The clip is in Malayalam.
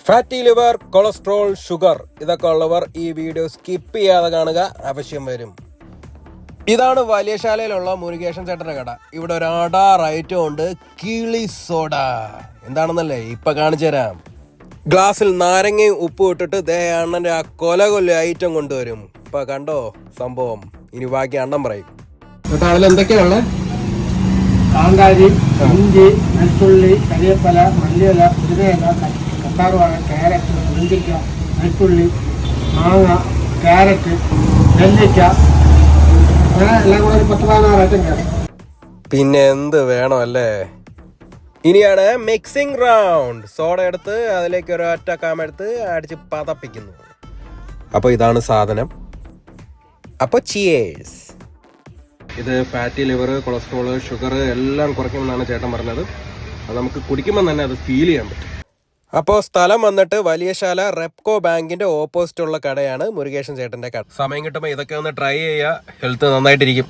ഫാറ്റി ലിവർ, കൊളസ്ട്രോൾ, ഷുഗർ ഇതൊക്കെ ഉള്ളവർ ഈ വീഡിയോ സ്കിപ്പ് ചെയ്യാതെ കാണുക, ആവശ്യം വരും. ഇതാണ് വലിയശാലയിലുള്ള മുരുകേശൻ ചേട്ടൻ്റെ കട. ഇവിടെ ഒരു അടാർ ഐറ്റം ഉണ്ട്, കിളി സോഡ. എന്താണെന്നല്ലേ ഇപ്പൊ കാണിച്ചു തരാം. ഗ്ലാസ്സിൽ നാരങ്ങയും ഉപ്പും ഇട്ടിട്ട് ദേ അണ്ണന്റെ ആ കൊല ഐറ്റം കൊണ്ടുവരും. ഇപ്പൊ കണ്ടോ സംഭവം. ഇനി ബാക്കി അണ്ണൻ പറയും. അതിലെന്തൊക്കെയുള്ള കാന്താരി, ഇഞ്ചി, വെളുത്തുള്ളി, കരിവേപ്പില, മല്ലിയില, പുതിനയില, കത്താർവാഴ, ക്യാരറ്റ്, വെള്ളിക്ക, വെളുത്തുള്ളി, മാങ്ങ, ക്യാരറ്റ്, നെല്ലിക്ക, അങ്ങനെ എല്ലാം കൂടെ ഒരു 10-16 ഐറ്റം കയറും. പിന്നെ എന്ത് വേണം അല്ലേ. ഇനിയാണ് മിക്സിംഗ് റൗണ്ട്. സോഡ എടുത്ത് അതിലേക്ക് ഒരു ഒറ്റ കാമെടുത്ത് അടിച്ച് പതപ്പിക്കുന്നു. അപ്പോൾ ഇതാണ് സാധനം. അപ്പോൾ ചിയേഴ്സ്. ഇത് ഫാറ്റി ലിവർ, കൊളസ്ട്രോൾ, ഷുഗർ എല്ലാം കുറയ്ക്കുമെന്നാണ് ചേട്ടൻ പറഞ്ഞത്. അത് നമുക്ക് കുടിക്കുമ്പോൾ തന്നെ അത് ഫീൽ ചെയ്യാൻ പറ്റും. അപ്പോൾ സ്ഥലം വന്നിട്ട് വലിയശാല റെപ്കോ ബാങ്കിന്റെ ഓപ്പോസിറ്റ് ഉള്ള കടയാണ് മുരുകേശൻ ചേട്ടന്റെ കട. സമയം കിട്ടുമ്പോൾ ഇതൊക്കെ ഒന്ന് ട്രൈ ചെയ്യുക. ഹെൽത്ത് നന്നായിട്ടിരിക്കും.